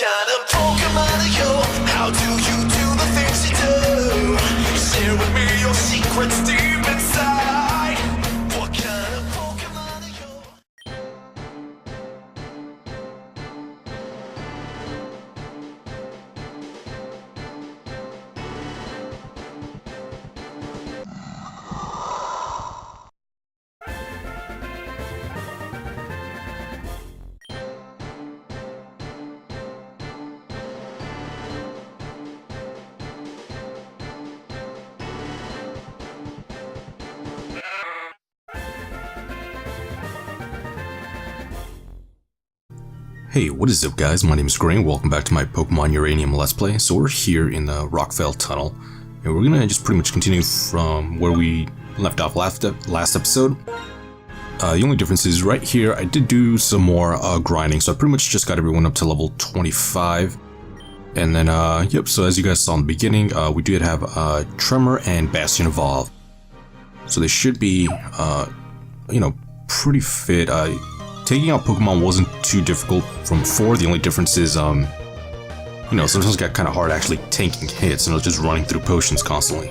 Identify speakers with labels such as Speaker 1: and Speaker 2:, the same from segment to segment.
Speaker 1: kind of Pokemon are you? How do you do the things you do? Share with me your secrets deep inside. What kind of Pokemon are you?
Speaker 2: Hey, what is up guys, my name is Gray and welcome back to my Pokemon Uranium Let's Play. So we're here in the Rockvale Tunnel, and we're gonna just pretty much continue from where we left off last episode. The only difference is right here, I did do some more grinding, so I pretty much just got everyone up to level 25. And then, yep, so as you guys saw in the beginning, we did have Tremor and Bastion evolve. So they should be, you know, pretty fit. Taking out Pokemon wasn't too difficult from before. The only difference is, you know, sometimes it got kind of hard actually tanking hits, and I was just running through potions constantly.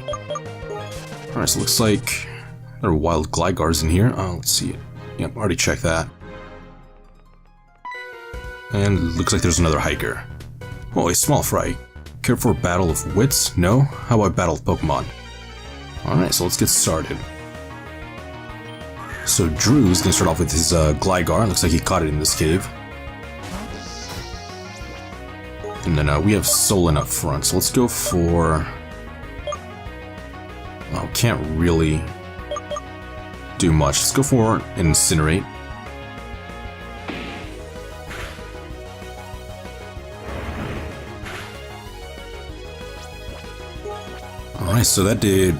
Speaker 2: Alright, so it looks like there are wild Glygars in here. Let's see it. Yep, already checked that. And it looks like there's another hiker. Oh, a small fry. Care for a battle of wits? No? How about battle of Pokemon? Alright, so let's get started. So Drew's gonna start off with his Gligar. Looks like he caught it in this cave. And then we have Solon up front. So let's go for... Oh, can't really do much. Let's go for Incinerate. Alright, so that did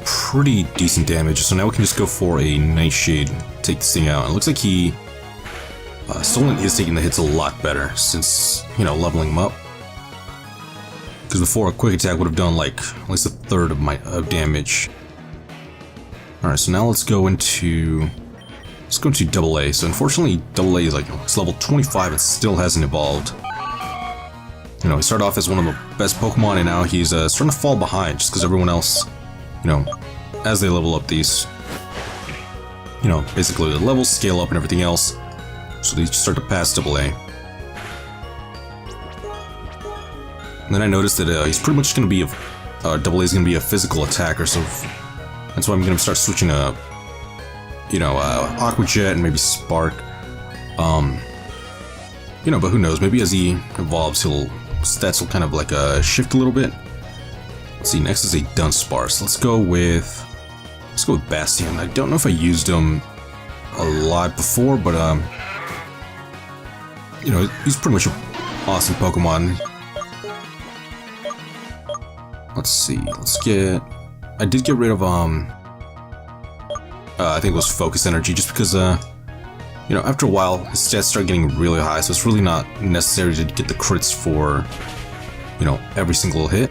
Speaker 2: pretty decent damage, so now we can just go for a Nightshade, take this thing out. It looks like he... Solon is taking the hits a lot better since, you know, leveling him up. Because before, a quick attack would have done like at least a third of my damage. Alright, so now let's go into Double A. So unfortunately, Double A is like, it's level 25 and still hasn't evolved. You know, he started off as one of the best Pokemon and now he's starting to fall behind just because everyone else, you know, as they level up these, you know, basically the levels scale up and everything else, so they start to pass Double A. And then I noticed that he's pretty much going to be Double A is going to be a physical attacker, so that's why I'm going to start switching to, you know, Aqua Jet and maybe Spark. You know, but who knows? Maybe as he evolves, stats will kind of like shift a little bit. Let's see, next is a Dunsparce. Let's go with Bastion. I don't know if I used him a lot before, but you know, he's pretty much an awesome Pokemon. Let's see, I did get rid of I think it was Focus Energy, just because you know, after a while his stats start getting really high, so it's really not necessary to get the crits for, you know, every single hit.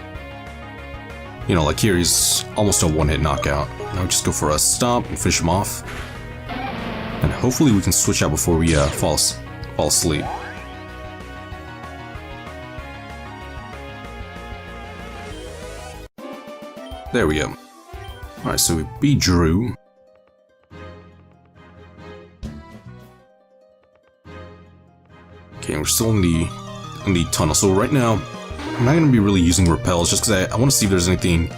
Speaker 2: You know, like here, he's almost a one-hit knockout. Now we just go for a Stomp and finish him off. And hopefully we can switch out before we fall asleep. There we go. Alright, so we beat Drew. Okay, we're still in the tunnel. So right now, I'm not going to be really using repels just because I want to see if there's anything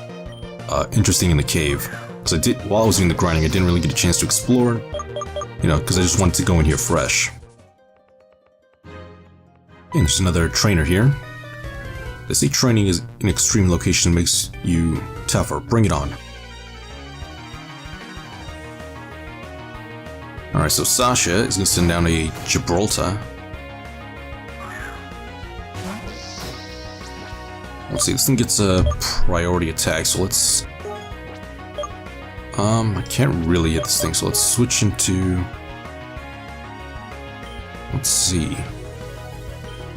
Speaker 2: interesting in the cave. Because while I was doing the grinding, I didn't really get a chance to explore, you know, because I just wanted to go in here fresh. And there's another trainer here. They say training is an extreme location makes you tougher. Bring it on. Alright, so Sasha is going to send down a Gibraltar. Let's see, this thing gets a priority attack, so let's... I can't really hit this thing, so let's switch into... Let's see...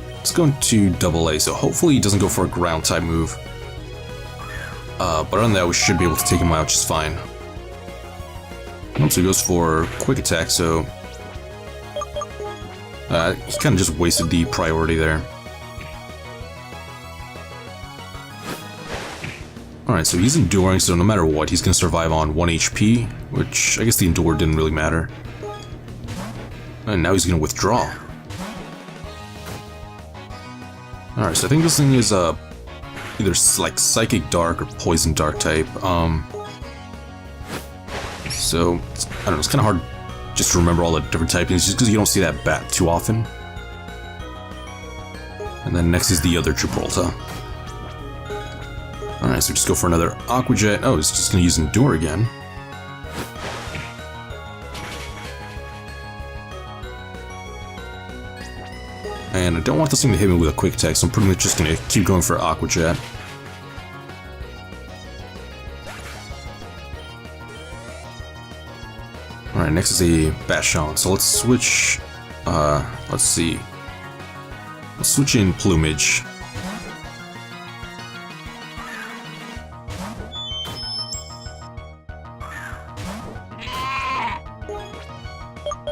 Speaker 2: Let's go into Double A, so hopefully he doesn't go for a ground-type move. But other than that, we should be able to take him out just fine. So he goes for Quick Attack, so... he kind of just wasted the priority there. Alright, so he's enduring, so no matter what, he's gonna survive on 1 HP, which I guess the endure didn't really matter. And now he's gonna withdraw. Alright, so I think this thing is either like Psychic Dark or Poison Dark type. So, I don't know, it's kind of hard just to remember all the different typings, just because you don't see that bat too often. And then next is the other Gibraltar. Alright, so just go for another Aqua Jet. Oh, it's just going to use Endure again. And I don't want this thing to hit me with a quick attack, so I'm pretty much just going to keep going for Aqua Jet. Alright, next is a Bastion. So let's switch, let's see. Let's switch in Plumage.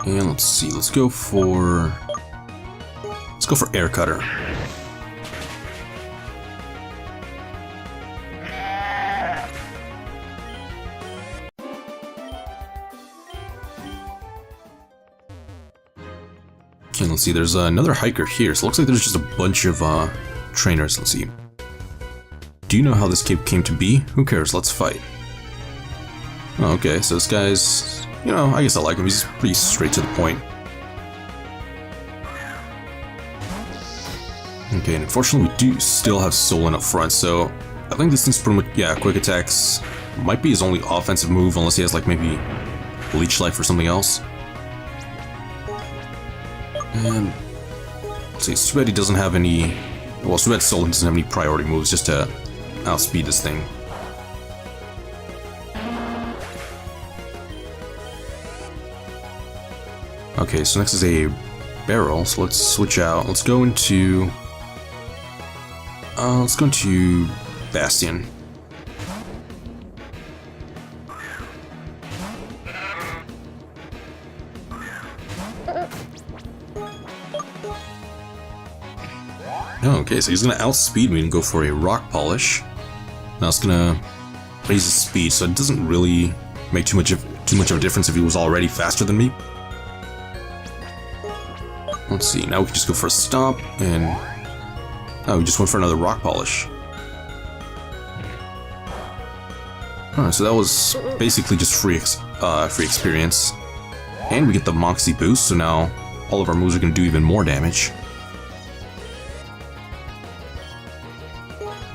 Speaker 2: And let's see, let's go for Air Cutter. Okay, let's see, there's another hiker here, so it looks like there's just a bunch of trainers. Let's see. Do you know how this cape came to be? Who cares, let's fight. Oh, okay, so this guy's, you know, I guess I like him, he's pretty straight to the point. Okay, and unfortunately we do still have Solon up front, so I think this thing's pretty much, yeah, quick attacks might be his only offensive move, unless he has like maybe Leech Life or something else. And let's see, it's too bad he doesn't have any, well, it's too bad Solon doesn't have any priority moves just to outspeed this thing. Okay, so next is a barrel, so let's switch out. Let's go into Bastion. Okay, so he's gonna outspeed me and go for a Rock Polish. Now it's gonna raise his speed, so it doesn't really make too much of a difference if he was already faster than me. Let's see, now we can just go for a Stomp, and oh, we just went for another Rock Polish. Alright, so that was basically just free experience. And we get the Moxie boost, so now all of our moves are going to do even more damage.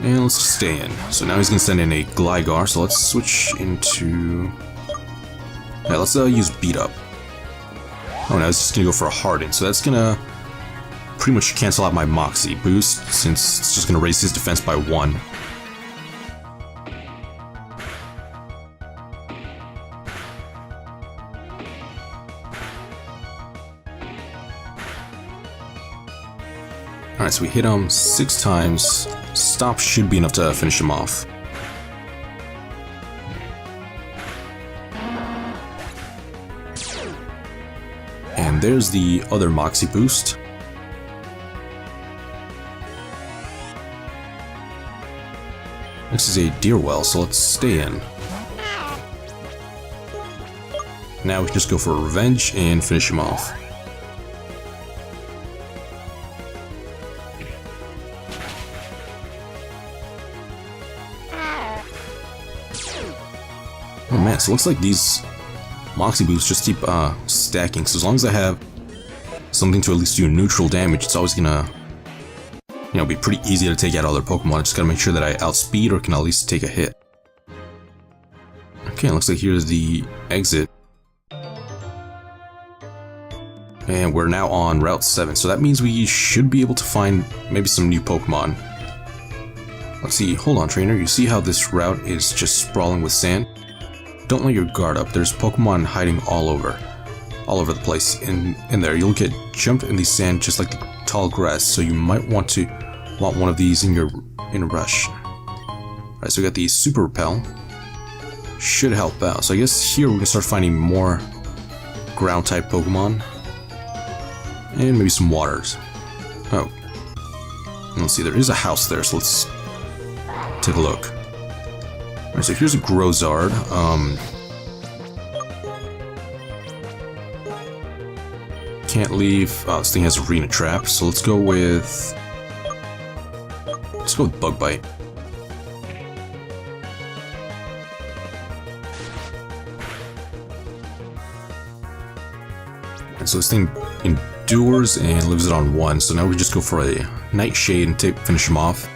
Speaker 2: And let's just stay in. So now he's going to send in a Gligar, so let's switch into... yeah, let's use Beat Up. Oh, now it's just going to go for a Harden, so that's going to pretty much cancel out my Moxie boost, since it's just going to raise his defense by 1. Alright, so we hit him 6 times. Stop should be enough to finish him off. And there's the other Moxie boost. This is a Deerwell, so let's stay in. Now we can just go for a Revenge and finish him off. Oh man, so it looks like these Moxie boosts just keep stacking, so as long as I have something to at least do neutral damage, it's always gonna, you know, be pretty easy to take out other Pokemon. I just gotta make sure that I outspeed or can at least take a hit. Okay, looks like here's the exit. And we're now on Route 7, so that means we should be able to find maybe some new Pokemon. Let's see, hold on trainer, you see how this route is just sprawling with sand? Don't let your guard up, there's Pokemon hiding all over the place. In there, you'll get jumped in the sand just like the tall grass, so you might want one of these in a rush. Alright, so we got the Super Repel. Should help out. So I guess here we're gonna start finding more ground type Pokemon. And maybe some waters. Oh. Let's see, there is a house there, so let's take a look. Alright, so here's a Grozard. Can't leave. Oh, this thing has Arena Trap, so let's go with Bug Bite. And so this thing endures and lives it on 1, so now we just go for a Nightshade and finish him off.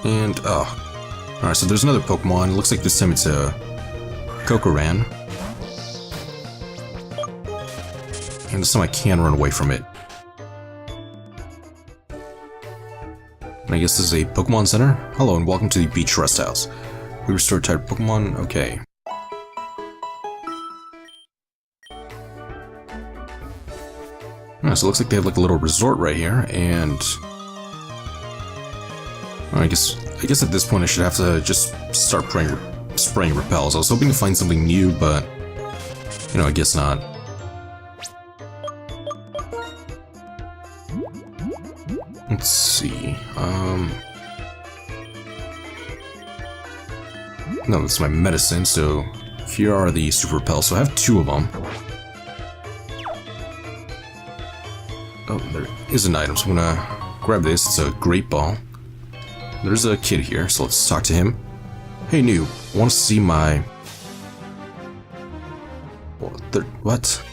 Speaker 2: And, alright, so there's another Pokemon. Looks like this time it's a Kokoran. And this time I can run away from it. And I guess this is a Pokemon Center? Hello and welcome to the Beach Rest House. We restore tired Pokemon? Okay. Alright, so it looks like they have like a little resort right here, and I guess at this point I should have to just start spraying repels. I was hoping to find something new, but you know, I guess not. Let's see. No, that's my medicine, so here are the super repels. So I have 2 of them. Oh, there is an item, so I'm gonna grab this. It's a Great Ball. There's a kid here, so let's talk to him. Hey, new, want to see my... What?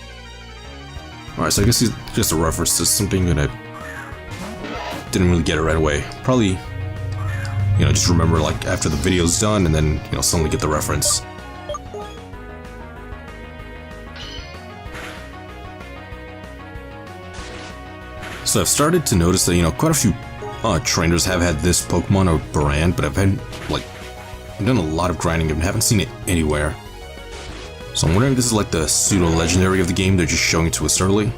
Speaker 2: Alright, so I guess he's just a reference to something that I didn't really get it right away. Probably, you know, just remember like after the video's done and then, you know, suddenly get the reference. So I've started to notice that, you know, quite a few trainers have had this Pokemon or brand, but I've done a lot of grinding and haven't seen it anywhere. So I'm wondering if this is like the pseudo-legendary of the game, they're just showing it to us early.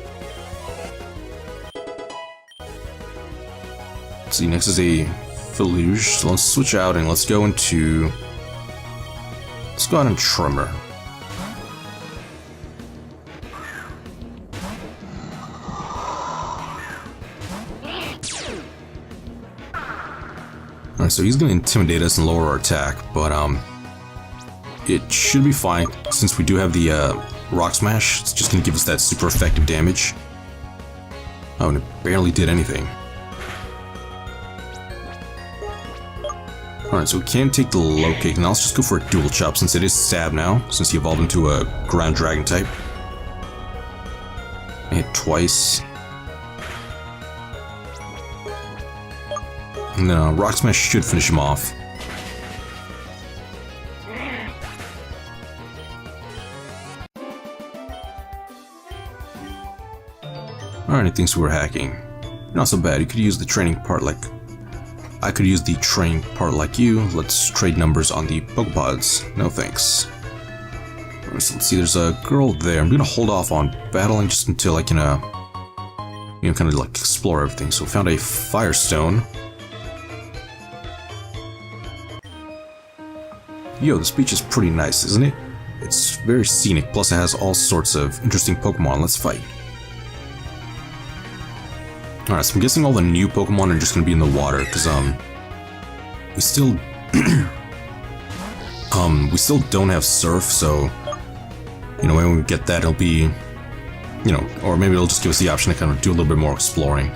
Speaker 2: Let's see, next is a Philuge, so let's switch out and let's go into... Let's go out and Tremor. Alright, so he's going to intimidate us and lower our attack, but it should be fine since we do have the Rock Smash. It's just going to give us that super effective damage. Oh, and it barely did anything. Alright, so we can take the low kick, and let's just go for a dual chop since it is stab now, since he evolved into a ground dragon type. I hit twice. And then Rock Smash should finish him off. Alright, he thinks we were hacking. Not so bad, you could use the training part like... I could use the training part like you. Let's trade numbers on the Pokepods. No thanks. So let's see, there's a girl there. I'm gonna hold off on battling just until I can, you know, kind of like explore everything. So we found a Firestone. Yo, this beach is pretty nice, isn't it? It's very scenic, plus it has all sorts of interesting Pokemon. Let's fight. Alright, so I'm guessing all the new Pokemon are just gonna be in the water, because, we still... we still don't have Surf, so... You know, when we get that, it'll be... You know, or maybe it'll just give us the option to kind of do a little bit more exploring.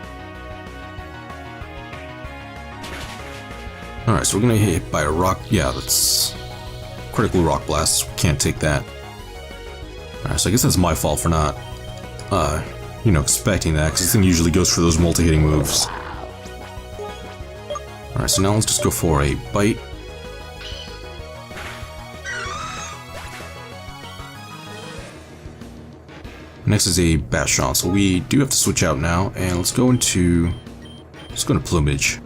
Speaker 2: Alright, so we're gonna hit by a rock... Yeah, that's... Critical Rock Blast, we can't take that. Alright, so I guess that's my fault for not, you know, expecting that, because this thing usually goes for those multi-hitting moves. Alright, so now let's just go for a Bite. Next is a Bastion, so we do have to switch out now, and let's go into Plumage.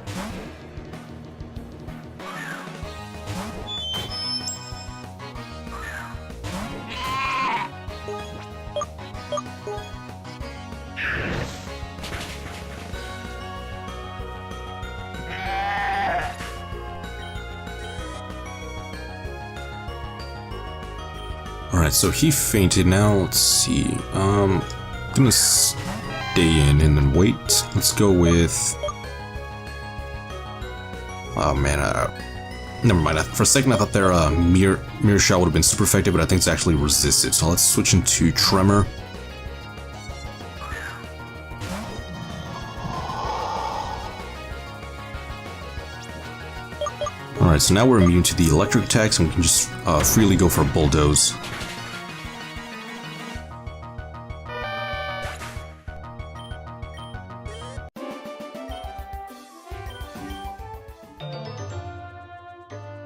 Speaker 2: Alright, so he fainted. Now, let's see. I'm gonna stay stay in and then wait. Let's go with... Oh man, never mind. For a second I thought their mirror shot would have been super effective, but I think it's actually resisted. So let's switch into Tremor. Alright, so now we're immune to the electric attacks and we can just freely go for a Bulldoze.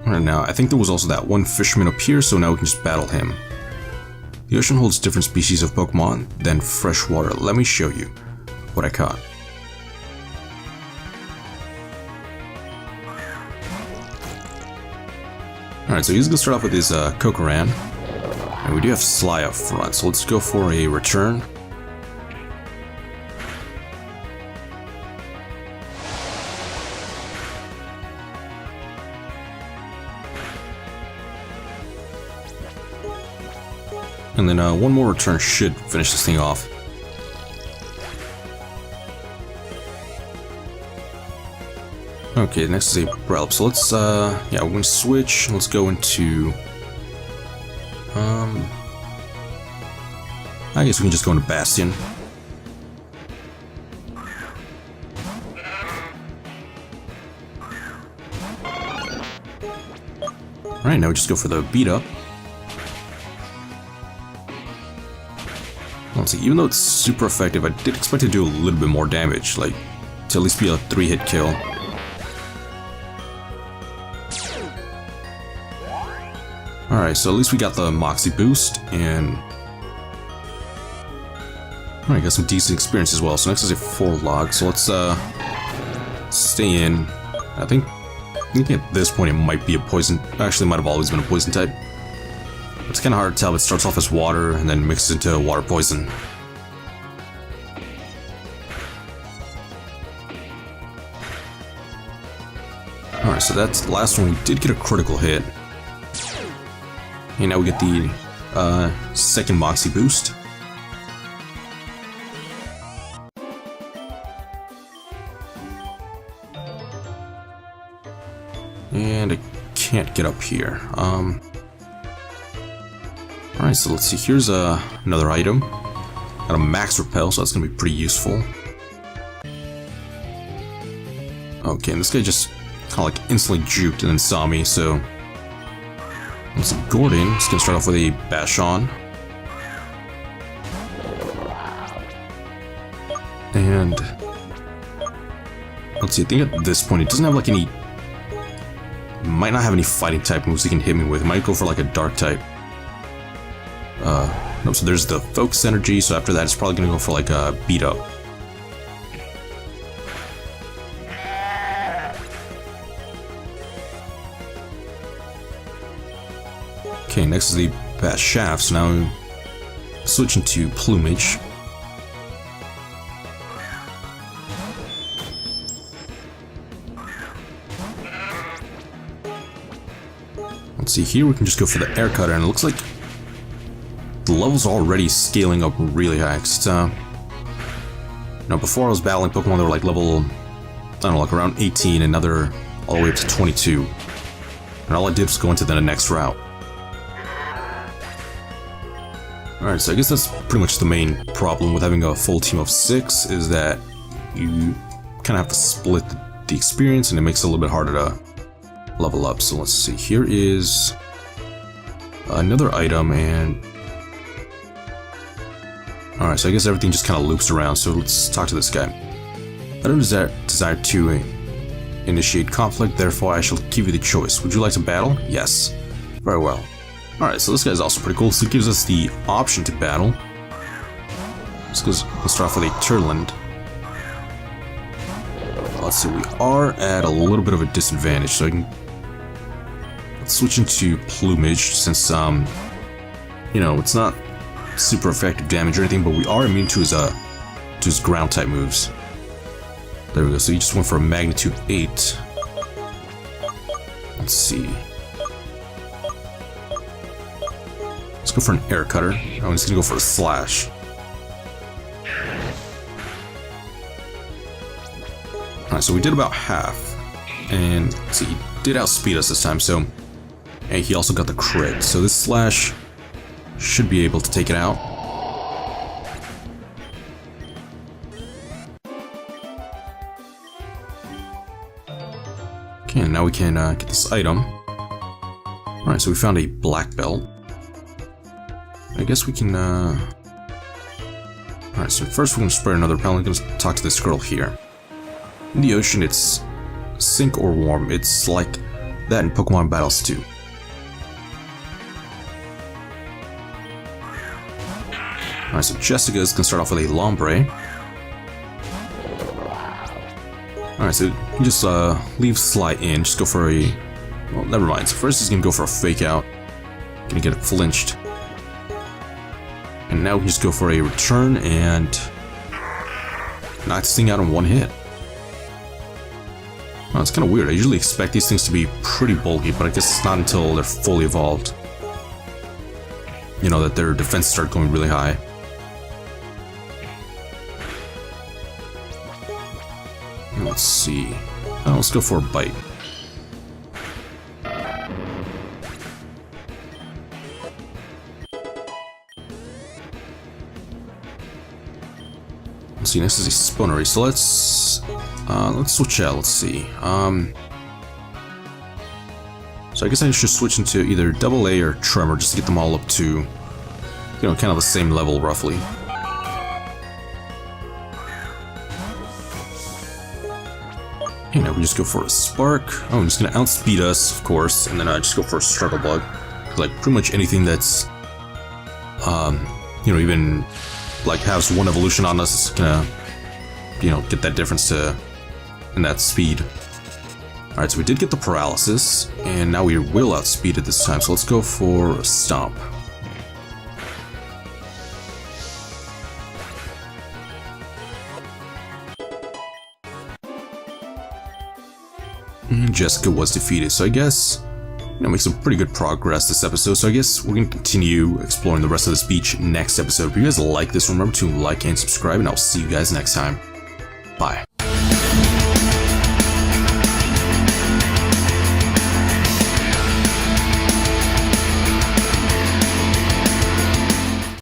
Speaker 2: Alright, now I think there was also that one fisherman up here, so now we can just battle him. The ocean holds different species of Pokemon than freshwater. Let me show you what I caught. Alright, so he's gonna start off with his Kokoran. And we do have Sly up front, so let's go for a return. And then one more return should finish this thing off. Okay, next is a Brelp. So let's, yeah, we're gonna switch. Let's go into, I guess we can just go into Bastion. Alright, now we just go for the beat up. Let's see, even though it's super effective, I did expect it to do a little bit more damage, like, to at least be a 3-hit kill. Alright, so at least we got the Moxie boost, and... Alright, got some decent experience as well. So next is a 4-log, so let's, stay in. I think at this point it might be a poison... Actually, it might have always been a poison type. It's kind of hard to tell, but it starts off as water, and then mixes into water poison. Alright, so that's the last one. We did get a critical hit. And now we get the second Moxie boost. And I can't get up here. Alright, so let's see. Here's another item. Got a Max Repel, so that's going to be pretty useful. Okay, and this guy just kind of like instantly juked and then saw me, so... Let's see, Gordon is going to start off with a Bastion. And... Let's see, I think at this point it doesn't have like any... Might not have any fighting type moves he can hit me with. It might go for like a dark type. No, so there's the Focus Energy, so after that it's probably going to go for like a Beat Up. Okay, next is the Bat Shaft, so now I'm switching to Plumage. Let's see, here we can just go for the Air Cutter, and it looks like the levels are already scaling up really high. Cause, before I was battling Pokemon, they were like level, I don't know, like around 18, and now they're all the way up to 22. And all I did was go into the next route. Alright, so I guess that's pretty much the main problem with having a full team of 6, is that you kind of have to split the experience, and it makes it a little bit harder to level up. So let's see, here is another item, and... Alright, so I guess everything just kind of loops around, so let's talk to this guy. I don't desire to initiate conflict, therefore I shall give you the choice. Would you like to battle? Yes. Very well. Alright, so this guy's also pretty cool, so it gives us the option to battle. Let's start off with a Turtland. Let's see, we are at a little bit of a disadvantage, so I can... Let's switch into Plumage, since, it's not super effective damage or anything, but we are immune to his ground type moves. There we go, so he just went for a Magnitude 8. Let's see. Let's go for an Air Cutter. Oh, he's gonna go for a Slash. Alright, so we did about half. And let's see, he did outspeed us this time, so... And he also got the crit, so this slash should be able to take it out. Okay, now we can get this item. Alright, so we found a black belt. I guess we can, Alright, so first we're going to spray another repellent. I'm going to talk to this girl here. In the ocean, it's sink or warm. It's like that in Pokemon battles too. Alright, so Jessica is going to start off with a Lombre. Alright, so you can just leave Sly in, just go for a... Well, never mind. So first he's going to go for a Fake Out. Gonna get it flinched. And now we can just go for a Return and... knock this thing out in one hit. Well, it's kind of weird. I usually expect these things to be pretty bulky, but I guess it's not until they're fully evolved, you know, that their defenses start going really high. Let's see. Oh, let's go for a Bite. Let's see. Next is a Spoonery. So let's switch out. Let's see. So I guess I should switch into either Double A or Tremor just to get them all up to, you know, kind of the same level roughly. Okay, now we just go for a Spark. Oh, I'm just gonna outspeed us, of course, and then I just go for a Struggle Bug. Like pretty much anything that's, you know, even like has one evolution on us is gonna, you know, get that difference in that speed. All right, so we did get the Paralysis, and now we will outspeed it this time. So let's go for a Stomp. And Jessica was defeated, so I guess, you know, make some pretty good progress this episode. So I guess we're going to continue exploring the rest of this beach next episode. If you guys like this, remember to like and subscribe, and I'll see you guys next time. Bye.